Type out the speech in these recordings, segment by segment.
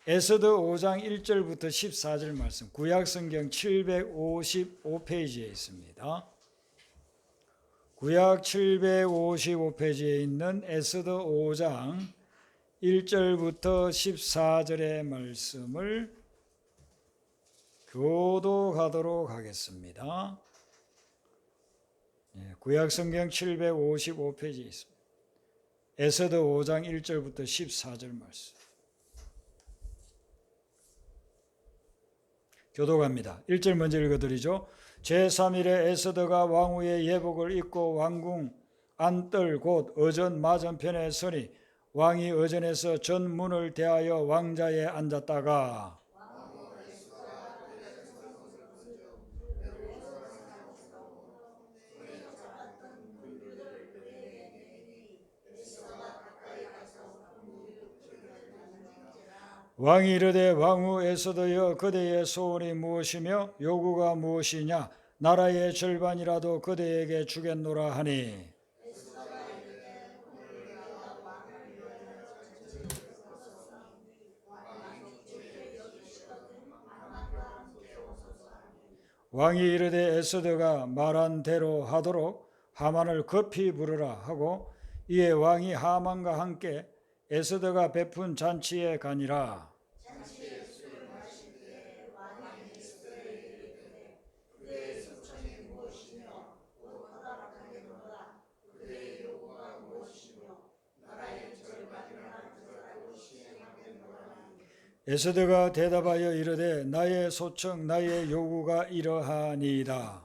에스더 5장 1절부터 14절 말씀, 구약성경 755페이지에 있습니다. 구약 755페이지에 있는 에스더 5장 1절부터 14절의 말씀을 교독하도록 하겠습니다. 구약성경 755페이지에 있습니다. 에스더 5장 1절부터 14절 말씀 교독합니다. 1절 먼저 읽어드리죠. 제3일에 에스더가 왕후의 예복을 입고 왕궁 안뜰 곧 어전 맞은편에 서니 왕이 어전에서 전문을 대하여 왕자에 앉았다가 왕이 이르되 왕후 에스더여 그대의 소원이 무엇이며 요구가 무엇이냐 나라의 절반이라도 그대에게 주겠노라 하니 왕이 이르되 에스더가 말한 대로 하도록 하만을 급히 부르라 하고 이에 왕이 하만과 함께 에스더가 베푼 잔치에 가니라. 에스더가 대답하여 이르되 나의 소청 나의 요구가 이러하니이다.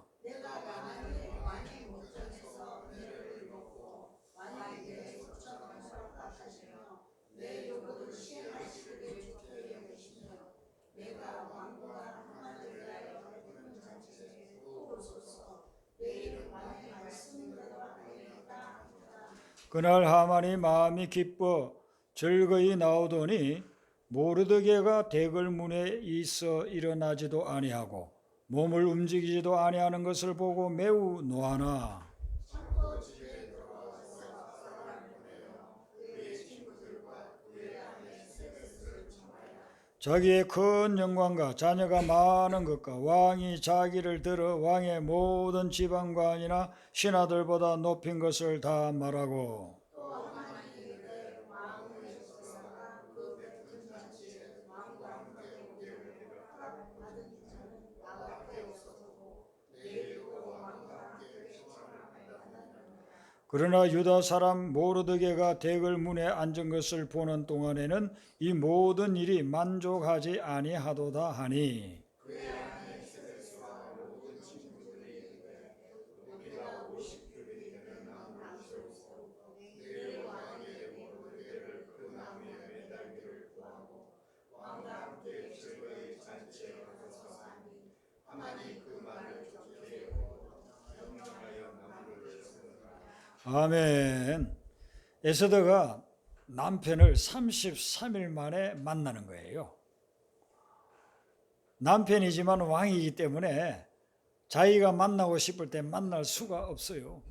그날 하만이 마음이 기뻐 즐거이 나오더니 모르드게가 대궐문에 있어 일어나지도 아니하고 몸을 움직이지도 아니하는 것을 보고 매우 노하나 자기의 큰 영광과 자녀가 많은 것과 왕이 자기를 들어 왕의 모든 지방관이나 신하들보다 높인 것을 다 말하고 그러나 유다 사람 모르드게가 대궐문에 앉은 것을 보는 동안에는 이 모든 일이 만족하지 아니하도다 하니 아멘. 에스더가 남편을 33일 만에 만나는 거예요. 남편이지만 왕이기 때문에 자기가 만나고 싶을 때 만날 수가 없어요.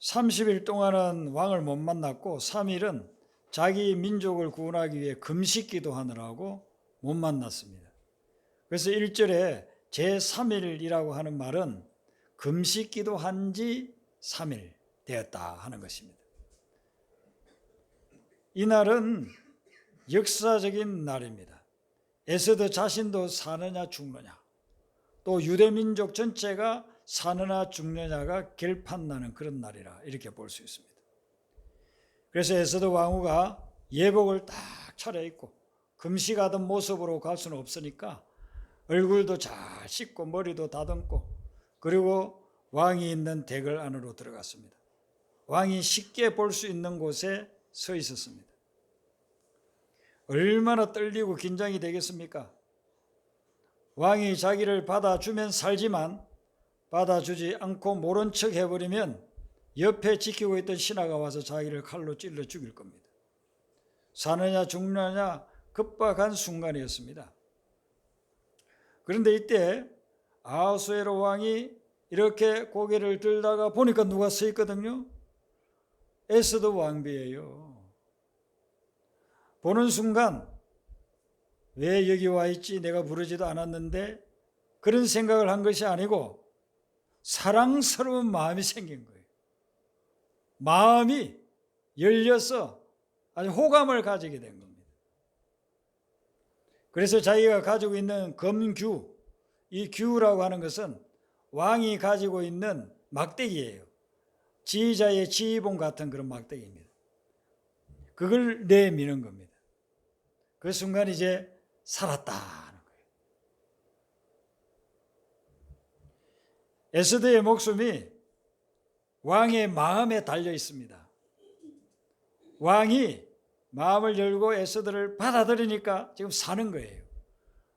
30일 동안은 왕을 못 만났고 3일은 자기 민족을 구원하기 위해 금식기도 하느라고 못 만났습니다. 그래서 1절에 제3일이라고 하는 말은 금식기도 한 지 3일 되었다 하는 것입니다. 이날은 역사적인 날입니다. 에스더 자신도 사느냐 죽느냐, 또 유대민족 전체가 사느냐 죽느냐가 결판나는 그런 날이라 이렇게 볼 수 있습니다. 그래서 에스더 왕후가 예복을 딱 차려입고 금식하던 모습으로 갈 수는 없으니까 얼굴도 잘 씻고 머리도 다듬고 그리고 왕이 있는 대궐 안으로 들어갔습니다. 왕이 쉽게 볼 수 있는 곳에 서 있었습니다. 얼마나 떨리고 긴장이 되겠습니까? 왕이 자기를 받아주면 살지만 받아주지 않고 모른 척 해버리면 옆에 지키고 있던 신하가 와서 자기를 칼로 찔러 죽일 겁니다. 사느냐 죽느냐 급박한 순간이었습니다. 그런데 이때 아하수에로 왕이 이렇게 고개를 들다가 보니까 누가 서 있거든요. 에스더 왕비예요. 보는 순간 왜 여기 와 있지? 내가 부르지도 않았는데, 그런 생각을 한 것이 아니고 사랑스러운 마음이 생긴 거예요. 마음이 열려서 아주 호감을 가지게 된 겁니다. 그래서 자기가 가지고 있는 검규, 이 규라고 하는 것은 왕이 가지고 있는 막대기예요. 지휘자의 지휘봉 같은 그런 막대기입니다. 그걸 내미는 겁니다. 그 순간 이제 살았다 하는 거예요. 에스더의 목숨이 왕의 마음에 달려 있습니다. 왕이 마음을 열고 에스더를 받아들이니까 지금 사는 거예요.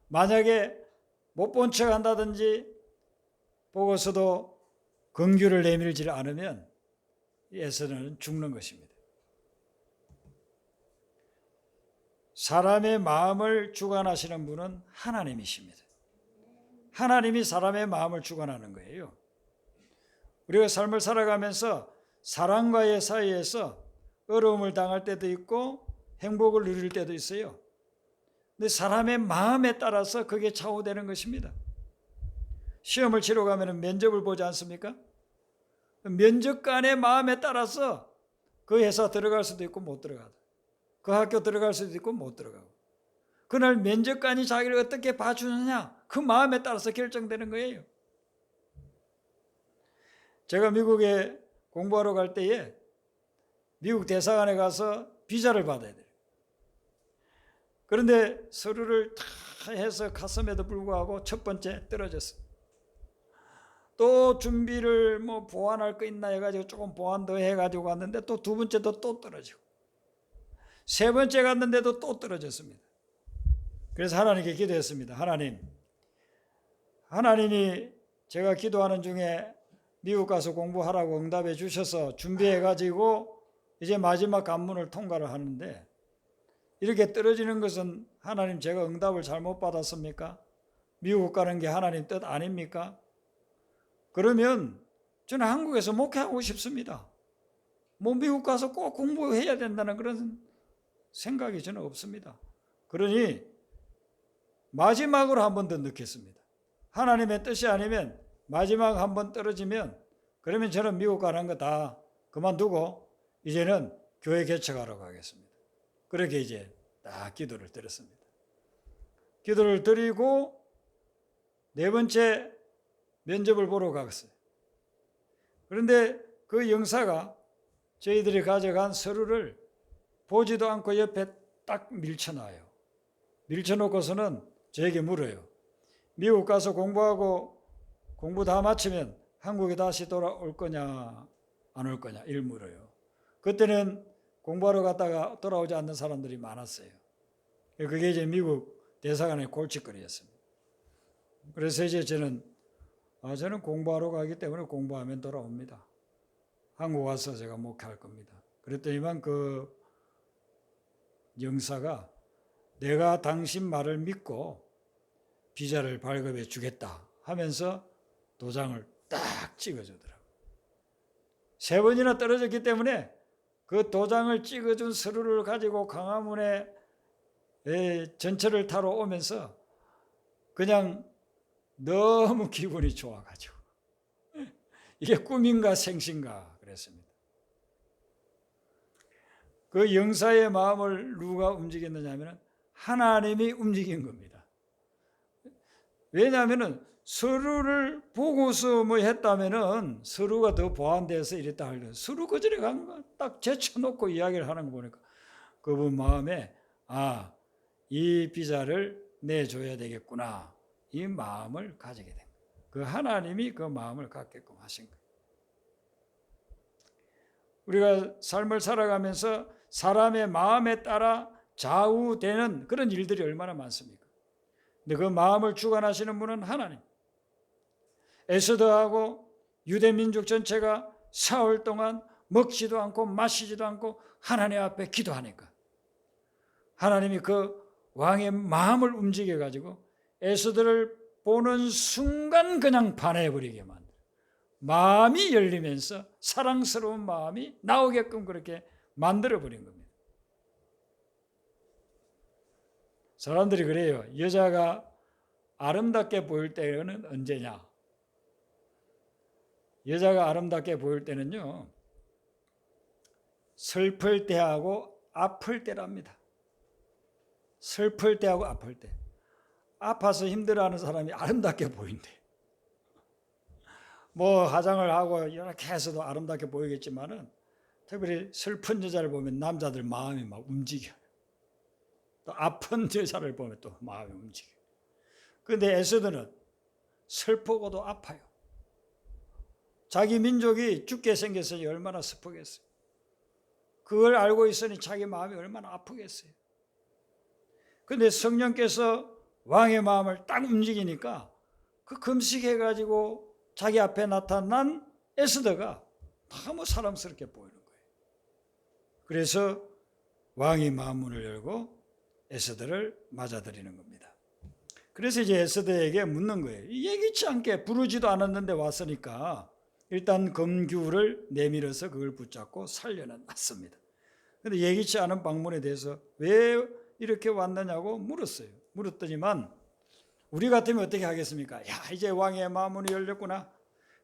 만약에 못 본 척 한다든지 보고서도 긍휼을 내밀지 않으면 에스더는 죽는 것입니다. 사람의 마음을 주관하시는 분은 하나님이십니다. 하나님이 사람의 마음을 주관하는 거예요. 우리가 삶을 살아가면서 사람과의 사이에서 어려움을 당할 때도 있고 행복을 누릴 때도 있어요. 근데 사람의 마음에 따라서 그게 좌우되는 것입니다. 시험을 치러 가면 면접을 보지 않습니까? 면접관의 마음에 따라서 그 회사 들어갈 수도 있고 못 들어가고, 그 학교 들어갈 수도 있고 못 들어가고, 그날 면접관이 자기를 어떻게 봐주느냐, 그 마음에 따라서 결정되는 거예요. 제가 미국에 공부하러 갈 때에 미국 대사관에 가서 비자를 받아야 돼요. 그런데 서류를 다 해서 갔음에도 불구하고 첫 번째 떨어졌어요. 또 준비를 보완할 거 있나 해가지고 조금 보완 더 해가지고 갔는데 또 두 번째도 또 떨어지고, 세 번째 갔는데도 또 떨어졌습니다. 그래서 하나님께 기도했습니다. 하나님이 제가 기도하는 중에 미국 가서 공부하라고 응답해 주셔서 준비해가지고 이제 마지막 관문을 통과를 하는데, 이렇게 떨어지는 것은 하나님 제가 응답을 잘못 받았습니까? 미국 가는 게 하나님 뜻 아닙니까? 그러면 저는 한국에서 목회하고 싶습니다. 미국 가서 꼭 공부해야 된다는 그런 생각이 저는 없습니다. 그러니 마지막으로 한 번 더 넣겠습니다. 하나님의 뜻이 아니면 마지막 한 번 떨어지면, 그러면 저는 미국 가는 거 다 그만두고 이제는 교회 개척하러 가겠습니다. 그렇게 이제 딱 기도를 드렸습니다. 기도를 드리고 네 번째 면접을 보러 갔어요. 그런데 그 영사가 저희들이 가져간 서류를 보지도 않고 옆에 딱 밀쳐놔요. 밀쳐놓고서는 저에게 물어요. 미국 가서 공부 다 마치면 한국에 다시 돌아올 거냐 안 올 거냐 이를 물어요. 그때는 공부하러 갔다가 돌아오지 않는 사람들이 많았어요. 그게 이제 미국 대사관의 골칫거리였습니다. 그래서 이제 저는 공부하러 가기 때문에 공부하면 돌아옵니다. 한국 와서 제가 목회할 겁니다. 그랬더니만 그 영사가 내가 당신 말을 믿고 비자를 발급해 주겠다 하면서 도장을 딱 찍어주더라고요. 세 번이나 떨어졌기 때문에 그 도장을 찍어준 서류를 가지고 광화문에 전철을 타러 오면서 그냥 너무 기분이 좋아가지고 이게 꿈인가 생신가 그랬습니다. 그 영사의 마음을 누가 움직였느냐 하면 하나님이 움직인 겁니다. 왜냐하면 서류를 보고서 했다면은 서류가 더 보완돼서 이랬다 하려고 서류 그 전에 간 거 딱 제쳐놓고 이야기를 하는 거 보니까 그분 마음에 이 비자를 내줘야 되겠구나 이 마음을 가지게 된 거예요. 그 하나님이 그 마음을 갖게끔 하신 거예요. 우리가 삶을 살아가면서 사람의 마음에 따라 좌우되는 그런 일들이 얼마나 많습니까? 근데 그 마음을 주관하시는 분은 하나님. 에스더하고 유대민족 전체가 사흘 동안 먹지도 않고 마시지도 않고 하나님 앞에 기도하니까 하나님이 그 왕의 마음을 움직여가지고 에스더를 보는 순간 그냥 반해버리게 만들어요. 마음이 열리면서 사랑스러운 마음이 나오게끔 그렇게 만들어버린 겁니다. 사람들이 그래요. 여자가 아름답게 보일 때는 언제냐? 여자가 아름답게 보일 때는요, 슬플 때하고 아플 때랍니다. 슬플 때하고 아플 때. 아파서 힘들어하는 사람이 아름답게 보인대. 뭐 화장을 하고 이렇게 해서도 아름답게 보이겠지만은 특별히 슬픈 여자를 보면 남자들 마음이 막 움직여요. 또 아픈 여자를 보면 또 마음이 움직여요. 그런데 에스더는 슬프고도 아파요. 자기 민족이 죽게 생겼으니 얼마나 슬프겠어요. 그걸 알고 있으니 자기 마음이 얼마나 아프겠어요. 그런데 성령께서 왕의 마음을 딱 움직이니까 그 금식해가지고 자기 앞에 나타난 에스더가 너무 사람스럽게 보이는 거예요. 그래서 왕이 마음문을 열고 에스더를 맞아들이는 겁니다. 그래서 이제 에스더에게 묻는 거예요. 예기치 않게 부르지도 않았는데 왔으니까 일단 금규를 내밀어서 그걸 붙잡고 살려는 놨습니다. 그런데 예기치 않은 방문에 대해서 왜 이렇게 왔느냐고 물었어요. 물었더니만 우리 같으면 어떻게 하겠습니까? 야, 이제 왕의 마음문이 열렸구나.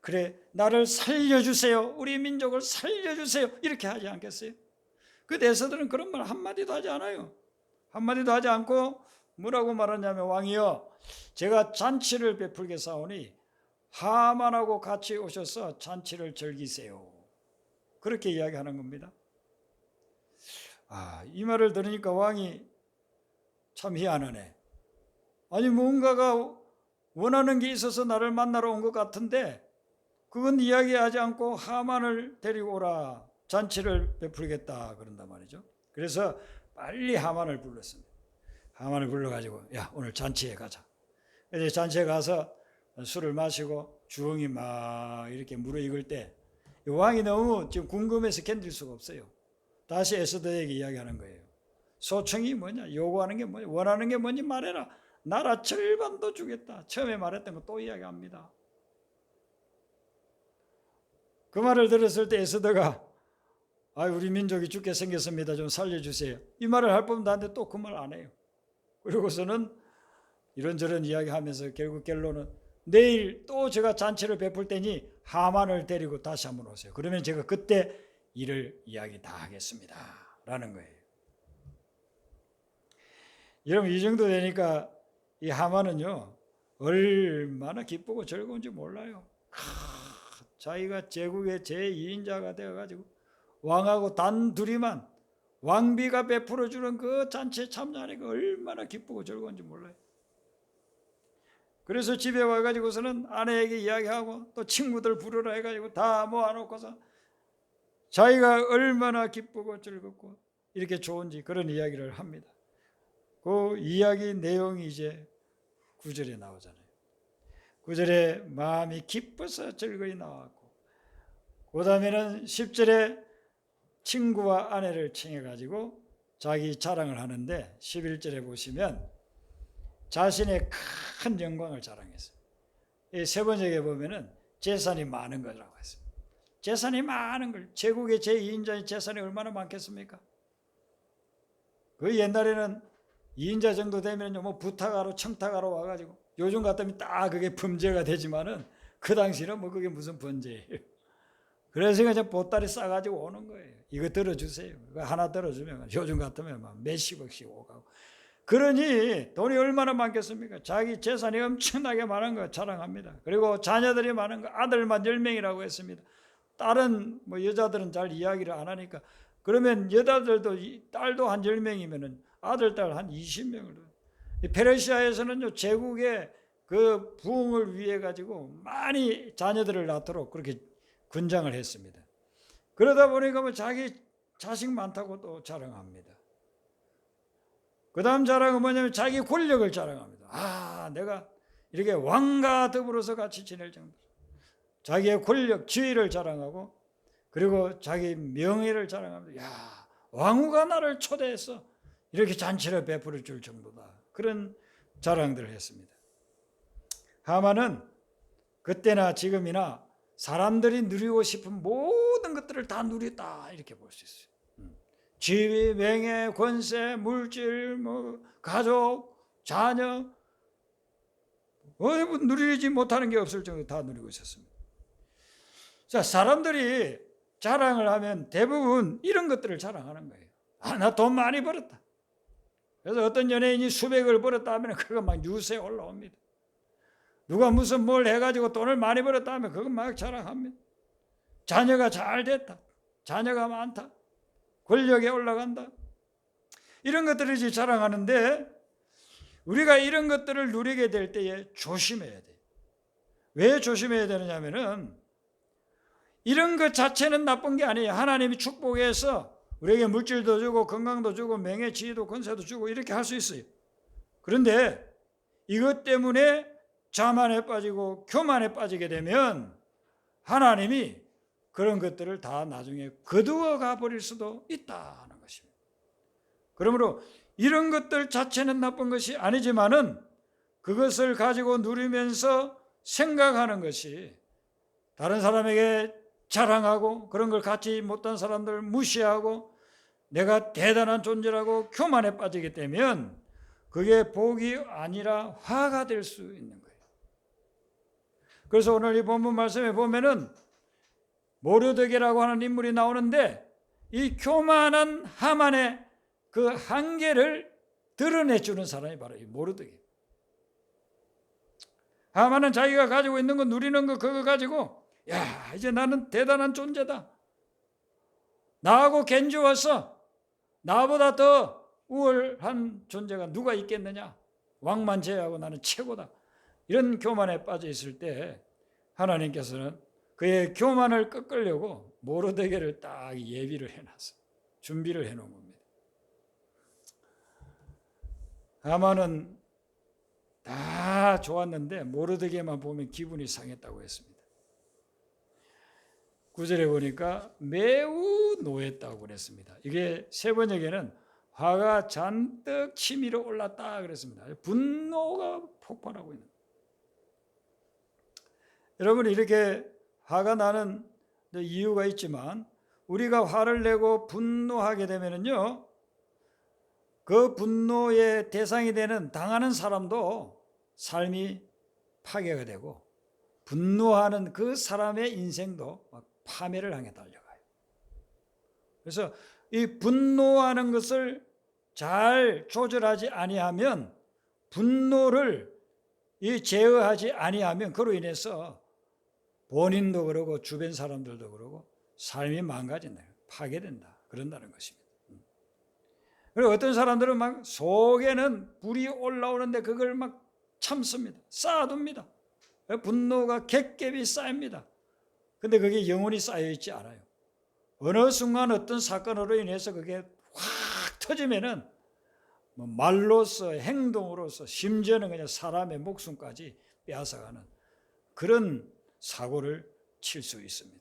그래, 나를 살려주세요. 우리 민족을 살려주세요. 이렇게 하지 않겠어요? 그 에스더는 그런 말 한마디도 하지 않아요. 한마디도 하지 않고 뭐라고 말하냐면, 왕이여, 제가 잔치를 베풀게 사오니 하만하고 같이 오셔서 잔치를 즐기세요. 그렇게 이야기하는 겁니다. 이 말을 들으니까 왕이 참 희한하네. 아니, 뭔가가 원하는 게 있어서 나를 만나러 온 것 같은데 그건 이야기하지 않고 하만을 데리고 오라, 잔치를 베풀겠다 그런단 말이죠. 그래서 빨리 하만을 불렀습니다. 하만을 불러가지고, 야, 오늘 잔치에 가자. 이제 잔치에 가서 술을 마시고 주홍이 막 이렇게 무르익을 때 왕이 너무 지금 궁금해서 견딜 수가 없어요. 다시 에스더에게 이야기하는 거예요. 소청이 뭐냐, 요구하는 게 뭐냐, 원하는 게 뭔지 말해라. 나라 절반도 주겠다. 처음에 말했던 거 또 이야기합니다. 그 말을 들었을 때 에스더가, 우리 민족이 죽게 생겼습니다. 좀 살려주세요. 이 말을 할 법도 한데 또 그 말 안 해요. 그리고서는 이런저런 이야기하면서 결국 결론은 내일 또 제가 잔치를 베풀 테니 하만을 데리고 다시 한번 오세요. 그러면 제가 그때 일을 이야기 다 하겠습니다. 라는 거예요. 여러분, 이 정도 되니까 이 하만은요, 얼마나 기쁘고 즐거운지 몰라요. 자기가 제국의 제2인자가 되어가지고 왕하고 단 둘이만 왕비가 베풀어주는 그 잔치에 참여하니까 얼마나 기쁘고 즐거운지 몰라요. 그래서 집에 와가지고서는 아내에게 이야기하고 또 친구들 부르라 해가지고 다 모아놓고서 자기가 얼마나 기쁘고 즐겁고 이렇게 좋은지 그런 이야기를 합니다. 그 이야기 내용이 이제 9절에 나오잖아요. 9절에 마음이 기뻐서 즐거이 나왔고, 그 다음에는 10절에 친구와 아내를 청해가지고 자기 자랑을 하는데 11절에 보시면 자신의 큰 영광을 자랑했어요. 이 세 번째에 보면은 재산이 많은 거라고 했습니다. 재산이 많은 걸, 제국의 제2인자의 재산이 얼마나 많겠습니까? 그 옛날에는 2인자 정도 되면 뭐 부탁하러 청탁하러 와가지고, 요즘 같으면 딱 그게 범죄가 되지만은 그 당시는 뭐 그게 무슨 범죄예요. 그래서 그냥 보따리 싸가지고 오는 거예요. 이거 들어주세요. 그거 하나 들어주면 요즘 같으면 막 몇십억씩 오가고. 그러니 돈이 얼마나 많겠습니까? 자기 재산이 엄청나게 많은 거 자랑합니다. 그리고 자녀들이 많은 거, 아들만 10명이라고 했습니다. 딸은 뭐 여자들은 잘 이야기를 안 하니까, 그러면 여자들도 딸도 한 10명이면은 아들, 딸 한 20명을. 페르시아에서는요, 제국의 그 부흥을 위해 가지고 많이 자녀들을 낳도록 그렇게 군장을 했습니다. 그러다 보니까 뭐 자기 자식 많다고 또 자랑합니다. 그 다음 자랑은 뭐냐면 자기 권력을 자랑합니다. 내가 이렇게 왕과 더불어서 같이 지낼 정도. 자기의 권력, 지위를 자랑하고, 그리고 자기 명예를 자랑합니다. 왕후가 나를 초대해서 이렇게 잔치를 베풀어 줄 정도다. 그런 자랑들을 했습니다. 하만은 그때나 지금이나 사람들이 누리고 싶은 모든 것들을 다 누렸다, 이렇게 볼 수 있어요. 지위, 명예, 권세, 물질, 가족, 자녀, 누리지 못하는 게 없을 정도로 다 누리고 있었습니다. 자, 사람들이 자랑을 하면 대부분 이런 것들을 자랑하는 거예요. 나 돈 많이 벌었다. 그래서 어떤 연예인이 수백을 벌었다 하면 그거 막 뉴스에 올라옵니다. 누가 무슨 뭘 해가지고 돈을 많이 벌었다 하면 그거 막 자랑합니다. 자녀가 잘 됐다. 자녀가 많다. 권력에 올라간다. 이런 것들을 이제 자랑하는데 우리가 이런 것들을 누리게 될 때에 조심해야 돼요. 왜 조심해야 되느냐면은 이런 것 자체는 나쁜 게 아니에요. 하나님이 축복해서 우리에게 물질도 주고 건강도 주고 명예, 지위도 권세도 주고 이렇게 할 수 있어요. 그런데 이것 때문에 자만에 빠지고 교만에 빠지게 되면 하나님이 그런 것들을 다 나중에 거두어 가버릴 수도 있다는 것입니다. 그러므로 이런 것들 자체는 나쁜 것이 아니지만은 그것을 가지고 누리면서 생각하는 것이 다른 사람에게 자랑하고 그런 걸 갖지 못한 사람들을 무시하고 내가 대단한 존재라고 교만에 빠지게 되면 그게 복이 아니라 화가 될 수 있는 거예요. 그래서 오늘 이 본문 말씀에 보면은 모르드게라고 하는 인물이 나오는데 이 교만한 하만의 그 한계를 드러내주는 사람이 바로 이 모르드게. 하만은 자기가 가지고 있는 거 누리는 거 그거 가지고 야 이제 나는 대단한 존재다. 나하고 견주어서 나보다 더 우월한 존재가 누가 있겠느냐. 왕만 제외하고 나는 최고다. 이런 교만에 빠져 있을 때 하나님께서는 그의 교만을 꺾으려고 모르드게를 딱 예비를 해놨어. 준비를 해놓은 겁니다. 하만은 다 좋았는데 모르드게만 보면 기분이 상했다고 했습니다. 9절에 보니까 매우 노했다고 그랬습니다. 이게 세 번역에는 화가 잔뜩 치밀어 올랐다 그랬습니다. 분노가 폭발하고 있는. 여러분 이렇게 화가 나는 이유가 있지만 우리가 화를 내고 분노하게 되면은요 그 분노의 대상이 되는 당하는 사람도 삶이 파괴가 되고 분노하는 그 사람의 인생도 막 파멸을 향해 달려가요. 그래서 이 분노하는 것을 잘 조절하지 아니하면 분노를 제어하지 아니하면 그로 인해서 본인도 그러고 주변 사람들도 그러고 삶이 망가진다. 파괴된다. 그런다는 것입니다. 그리고 어떤 사람들은 막 속에는 불이 올라오는데 그걸 막 참습니다. 쌓아둡니다. 분노가 객ገብ이 쌓입니다. 근데 그게 영원히 쌓여있지 않아요. 어느 순간 어떤 사건으로 인해서 그게 확 터지면은 말로서 행동으로서 심지어는 그냥 사람의 목숨까지 빼앗아가는 그런 사고를 칠 수 있습니다.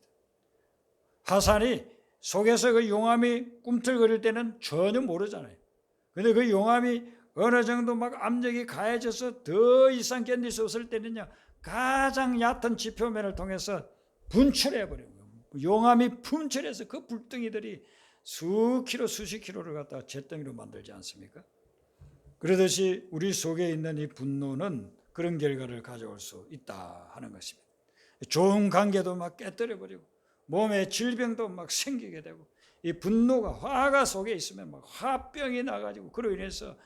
하산이 속에서 그 용암이 꿈틀거릴 때는 전혀 모르잖아요. 근데 그 용암이 어느 정도 막 압력이 가해져서 더 이상 견딜 수 없을 때는요 가장 얕은 지표면을 통해서 분출해버려요. 용암이 분출해서 그 불덩이들이 수십 킬로를 갖다가 잿더미로 만들지 않습니까? 그러듯이 우리 속에 있는 이 분노는 그런 결과를 가져올 수 있다 하는 것입니다. 좋은 관계도 막 깨뜨려버리고 몸에 질병도 막 생기게 되고 이 분노가 화가 속에 있으면 막 화병이 나가지고 그로 인해서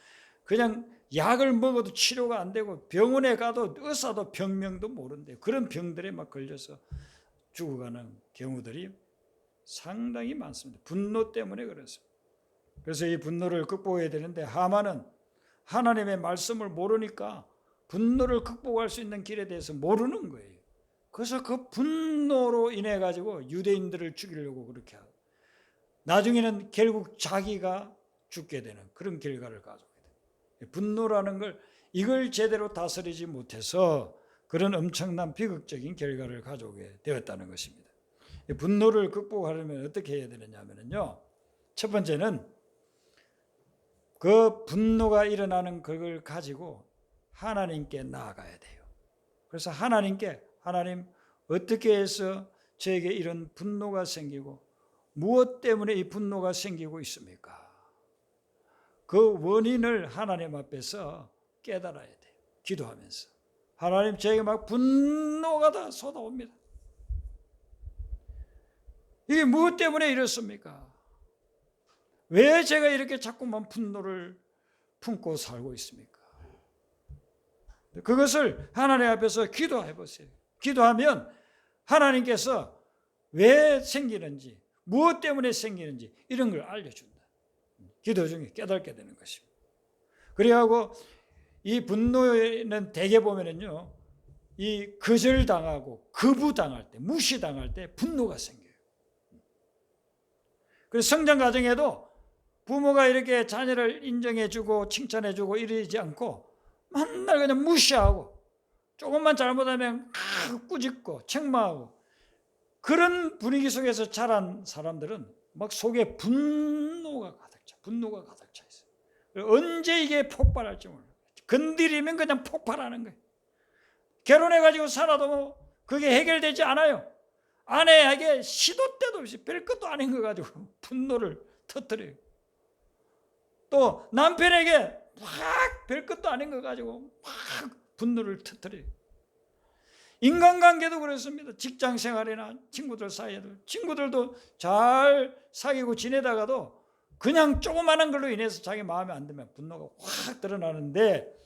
그냥 약을 먹어도 치료가 안 되고 병원에 가도 의사도 병명도 모른대요. 그런 병들에 막 걸려서 죽어가는 경우들이 상당히 많습니다. 분노 때문에 그렇습니다. 그래서 이 분노를 극복해야 되는데 하만은 하나님의 말씀을 모르니까 분노를 극복할 수 있는 길에 대해서 모르는 거예요. 그래서 그 분노로 인해 가지고 유대인들을 죽이려고 그렇게 하고 나중에는 결국 자기가 죽게 되는 그런 결과를 가져오게 돼요. 분노라는 걸 이걸 제대로 다스리지 못해서 그런 엄청난 비극적인 결과를 가져오게 되었다는 것입니다. 분노를 극복하려면 어떻게 해야 되느냐면요. 첫 번째는 그 분노가 일어나는 그걸 가지고 하나님께 나아가야 돼요. 그래서 하나님께 하나님 어떻게 해서 저에게 이런 분노가 생기고 무엇 때문에 이 분노가 생기고 있습니까? 그 원인을 하나님 앞에서 깨달아야 돼요. 기도하면서. 하나님, 저에게 막 분노가 다 쏟아옵니다. 이게 무엇 때문에 이렇습니까? 왜 제가 이렇게 자꾸만 분노를 품고 살고 있습니까? 그것을 하나님 앞에서 기도해 보세요. 기도하면 하나님께서 왜 생기는지, 무엇 때문에 생기는지 이런 걸 알려준다. 기도 중에 깨닫게 되는 것입니다. 그리고 이 분노에는 대개 보면은요, 이 거절당하고 거부당할 때, 무시당할 때 분노가 생겨요. 그래서 성장 과정에도 부모가 이렇게 자녀를 인정해주고 칭찬해주고 이러지 않고 맨날 그냥 무시하고 조금만 잘못하면 꾸짖고 책망하고 그런 분위기 속에서 자란 사람들은 막 속에 분노가 가득 차 있어요. 언제 이게 폭발할지 몰라요. 건드리면 그냥 폭발하는 거예요. 결혼해가지고 살아도 뭐 그게 해결되지 않아요. 아내에게 시도 때도 없이 별것도 아닌 거 가지고 분노를 터뜨려요. 또 남편에게 막 별것도 아닌 거 가지고 막 분노를 터뜨려요. 인간관계도 그렇습니다. 직장 생활이나 친구들 사이에도, 친구들도 잘 사귀고 지내다가도 그냥 조그마한 걸로 인해서 자기 마음에 안 들면 분노가 확 드러나는데,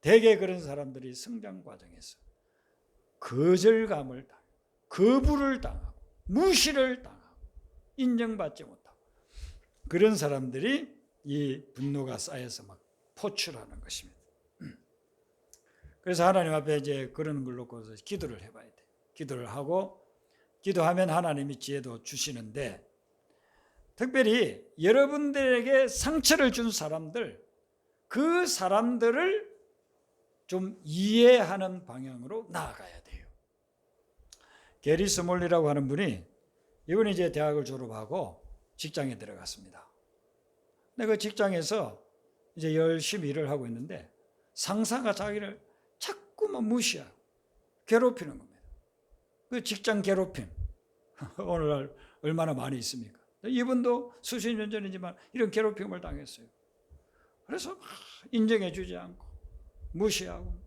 대개 그런 사람들이 성장 과정에서 거절감을 당하고 거부를 당하고 무시를 당하고 인정받지 못하고 그런 사람들이 이 분노가 쌓여서 막 포출하는 것입니다. 그래서 하나님 앞에 이제 그런 걸 놓고서 기도를 해봐야 돼. 기도를 하고, 기도하면 하나님이 지혜도 주시는데, 특별히 여러분들에게 상처를 준 사람들, 그 사람들을 좀 이해하는 방향으로 나아가야 돼요. 게리 스몰리라고 하는 분이, 이분이 이제 대학을 졸업하고 직장에 들어갔습니다. 근데 그 직장에서 이제 열심히 일을 하고 있는데 상사가 자기를 자꾸만 무시하고 괴롭히는 겁니다. 그 직장 괴롭힘 오늘날 얼마나 많이 있습니까? 이분도 수십 년 전이지만 이런 괴롭힘을 당했어요. 그래서 인정해 주지 않고 무시하고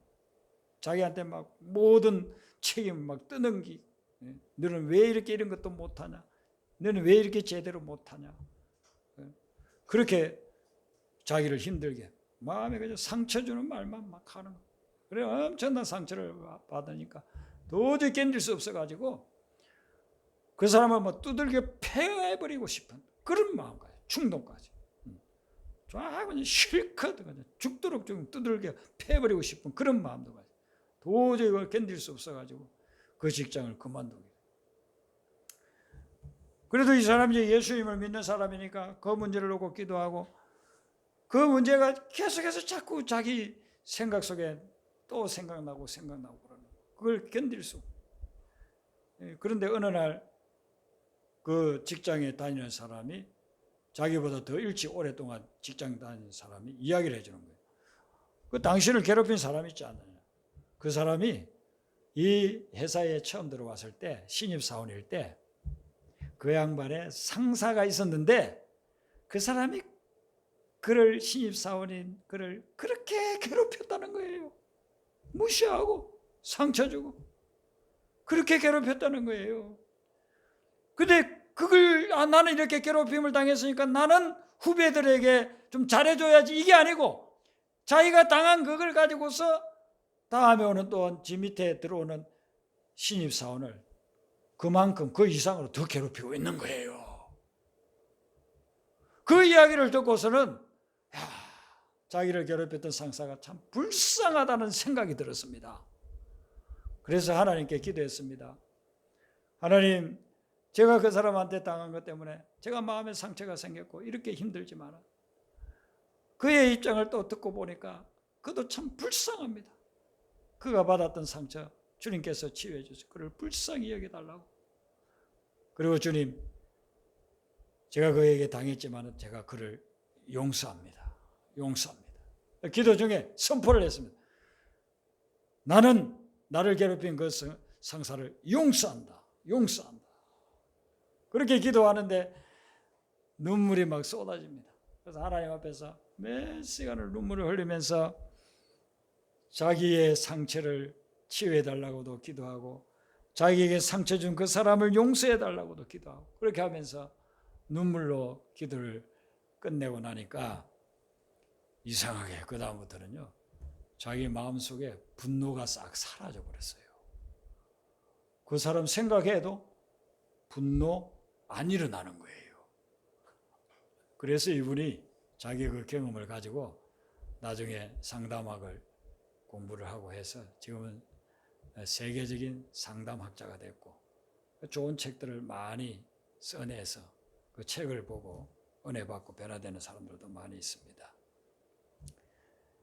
자기한테 막 모든 책임을 막 떠넘기고, 너는 왜 이렇게 이런 것도 못하냐? 너는 왜 이렇게 제대로 못하냐? 그렇게 자기를 힘들게 마음에 그냥 상처 주는 말만 막 하는 거예요. 그래 엄청난 상처를 받으니까 도저히 견딜 수 없어가지고 그 사람을 뭐 두들겨 패해버리고 싶은 그런 마음까지, 충동까지. 쫙 그냥 실컷 그냥 죽도록 좀 두들겨 패해버리고 싶은 그런 마음도 가지고 도저히 그걸 견딜 수 없어가지고 그 직장을 그만두게. 그래도 이 사람이 이제 예수님을 믿는 사람이니까 그 문제를 놓고 기도하고, 그 문제가 계속해서 자꾸 자기 생각 속에 또 생각나고 그러는 거예요. 그걸 견딜 수 없고. 그런데 어느 날 그 직장에 다니는 사람이, 자기보다 더 일찍 오랫동안 직장 다니는 사람이 이야기를 해주는 거예요. 그 당신을 괴롭힌 사람이 있지 않느냐. 그 사람이 이 회사에 처음 들어왔을 때, 신입사원일 때 그 양반의 상사가 있었는데 그 사람이 그를, 신입사원인 그를 그렇게 괴롭혔다는 거예요. 무시하고 상처 주고 그렇게 괴롭혔다는 거예요. 근데 그걸 나는 이렇게 괴롭힘을 당했으니까 나는 후배들에게 좀 잘해줘야지, 이게 아니고 자기가 당한 그걸 가지고서 다음에 오는 또 지 밑에 들어오는 신입사원을 그만큼 그 이상으로 더 괴롭히고 있는 거예요. 그 이야기를 듣고서는 자기를 괴롭혔던 상사가 참 불쌍하다는 생각이 들었습니다. 그래서 하나님께 기도했습니다. 하나님, 제가 그 사람한테 당한 것 때문에 제가 마음에 상처가 생겼고 이렇게 힘들지만 그의 입장을 또 듣고 보니까 그도 참 불쌍합니다. 그가 받았던 상처 주님께서 치유해 주세요. 그를 불쌍히 여겨달라고. 그리고 주님, 제가 그에게 당했지만 제가 그를 용서합니다. 기도 중에 선포를 했습니다. 나는 나를 괴롭힌 그 상사를 용서한다. 그렇게 기도하는데 눈물이 막 쏟아집니다. 그래서 하나님 앞에서 몇 시간을 눈물을 흘리면서 자기의 상처를 치유해달라고도 기도하고 자기에게 상처 준 그 사람을 용서해달라고도 기도하고 그렇게 하면서 눈물로 기도를 끝내고 나니까 이상하게 그 다음부터는요 자기 마음속에 분노가 싹 사라져 버렸어요. 그 사람 생각해도 분노 안 일어나는 거예요. 그래서 이분이 자기 그 경험을 가지고 나중에 상담학을 공부를 하고 해서 지금은 세계적인 상담학자가 됐고 좋은 책들을 많이 써내서 그 책을 보고 은혜 받고 변화되는 사람들도 많이 있습니다.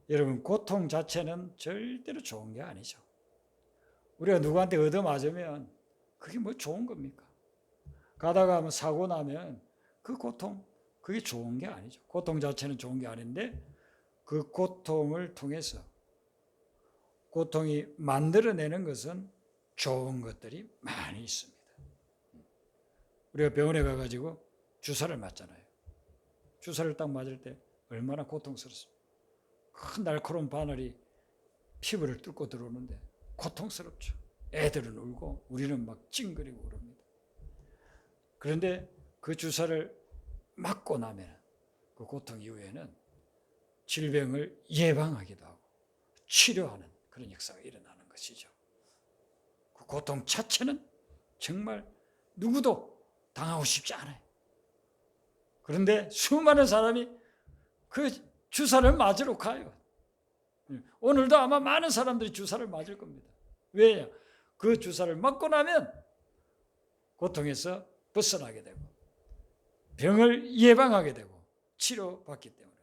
여러분, 고통 자체는 절대로 좋은 게 아니죠. 우리가 누구한테 얻어맞으면 그게 뭐 좋은 겁니까? 가다가 뭐 사고 나면 그 고통, 그게 좋은 게 아니죠. 고통 자체는 좋은 게 아닌데 그 고통을 통해서 고통이 만들어내는 것은 좋은 것들이 많이 있습니다. 우리가 병원에 가가지고 주사를 맞잖아요. 주사를 딱 맞을 때 얼마나 고통스럽습니까? 큰 날카로운 바늘이 피부를 뚫고 들어오는데 고통스럽죠. 애들은 울고 우리는 막 찡그리고 그럽니다. 그런데 그 주사를 맞고 나면 그 고통 이후에는 질병을 예방하기도 하고 치료하는 그런 역사가 일어나는 것이죠. 그 고통 자체는 정말 누구도 당하고 싶지 않아요. 그런데 수많은 사람이 그 주사를 맞으러 가요. 오늘도 아마 많은 사람들이 주사를 맞을 겁니다. 왜요? 그 주사를 맞고 나면 고통에서 벗어나게 되고 병을 예방하게 되고 치료받기 때문에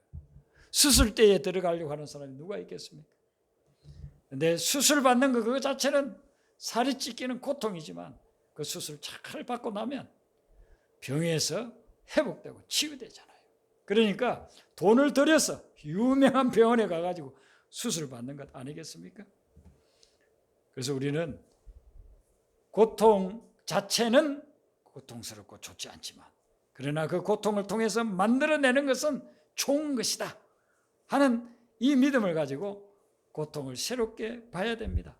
수술대에 들어가려고 하는 사람이 누가 있겠습니까? 근데 수술 받는 거 그거 자체는 살이 찢기는 고통이지만 그 수술 잘 받고 나면 병에서 회복되고 치유되잖아요. 그러니까 돈을 들여서 유명한 병원에 가가지고 수술 받는 것 아니겠습니까? 그래서 우리는 고통 자체는 고통스럽고 좋지 않지만 그러나 그 고통을 통해서 만들어내는 것은 좋은 것이다 하는 이 믿음을 가지고 고통을 새롭게 봐야 됩니다.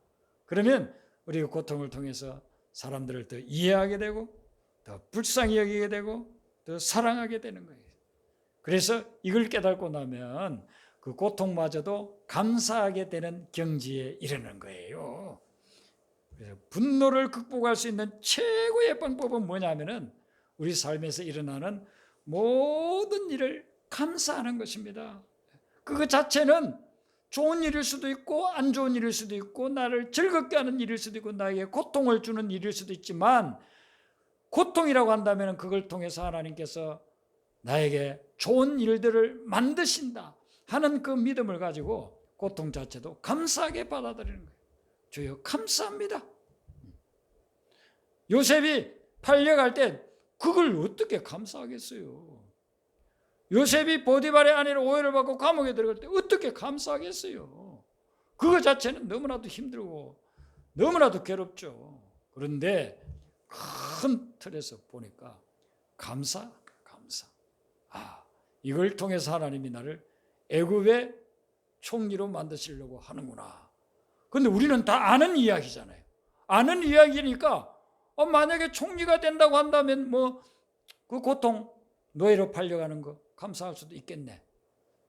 그러면 우리가 고통을 통해서 사람들을 더 이해하게 되고 더 불쌍히 여기게 되고 더 사랑하게 되는 거예요. 그래서 이걸 깨닫고 나면 그 고통마저도 감사하게 되는 경지에 이르는 거예요. 그래서 분노를 극복할 수 있는 최고의 방법은 뭐냐면은 우리 삶에서 일어나는 모든 일을 감사하는 것입니다. 그것 자체는 좋은 일일 수도 있고 안 좋은 일일 수도 있고 나를 즐겁게 하는 일일 수도 있고 나에게 고통을 주는 일일 수도 있지만 고통이라고 한다면 그걸 통해서 하나님께서 나에게 좋은 일들을 만드신다 하는 그 믿음을 가지고 고통 자체도 감사하게 받아들이는 거예요. 주여 감사합니다. 요셉이 팔려갈 때 그걸 어떻게 감사하겠어요? 요셉이 보디발의 아내로 오해를 받고 감옥에 들어갈 때 어떻게 감사하겠어요? 그거 자체는 너무나도 힘들고 너무나도 괴롭죠. 그런데 큰 틀에서 보니까 감사. 이걸 통해서 하나님이 나를 애굽의 총리로 만드시려고 하는구나. 그런데 우리는 다 아는 이야기잖아요. 아는 이야기니까 만약에 총리가 된다고 한다면 뭐 그 고통 노예로 팔려가는 거 감사할 수도 있겠네.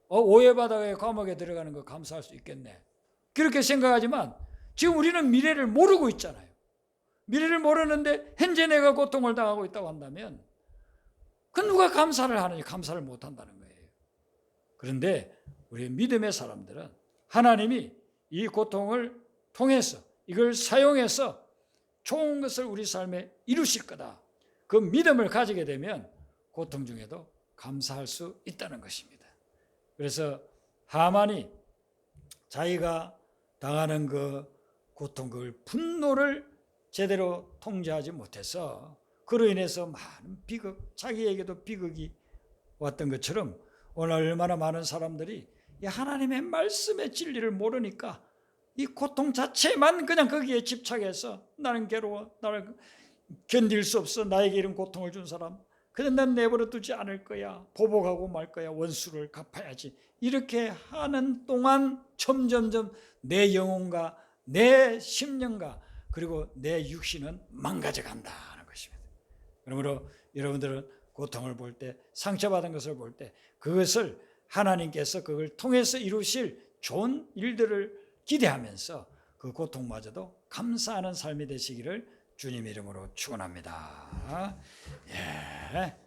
오해받아가 감옥에 들어가는 거 감사할 수 있겠네. 그렇게 생각하지만 지금 우리는 미래를 모르고 있잖아요. 미래를 모르는데 현재 내가 고통을 당하고 있다고 한다면 그 누가 감사를 하느니 감사를 못한다는 거예요. 그런데 우리 믿음의 사람들은 하나님이 이 고통을 통해서 이걸 사용해서 좋은 것을 우리 삶에 이루실 거다. 그 믿음을 가지게 되면 고통 중에도 감사할 수 있다는 것입니다. 그래서 하만이 자기가 당하는 그 고통, 그 분노를 제대로 통제하지 못해서 그로 인해서 많은 비극, 자기에게도 비극이 왔던 것처럼 오늘 얼마나 많은 사람들이 이 하나님의 말씀의 진리를 모르니까 이 고통 자체만 그냥 거기에 집착해서 나는 괴로워, 나는 견딜 수 없어. 나에게 이런 고통을 준 사람 그냥 난 내버려 두지 않을 거야. 보복하고 말 거야. 원수를 갚아야지. 이렇게 하는 동안 점점점 내 영혼과 내 심령과 그리고 내 육신은 망가져 간다는 것입니다. 그러므로 여러분들은 고통을 볼 때, 상처받은 것을 볼 때 그것을 하나님께서 그걸 통해서 이루실 좋은 일들을 기대하면서 그 고통마저도 감사하는 삶이 되시기를 주님 이름으로 축원합니다. 예.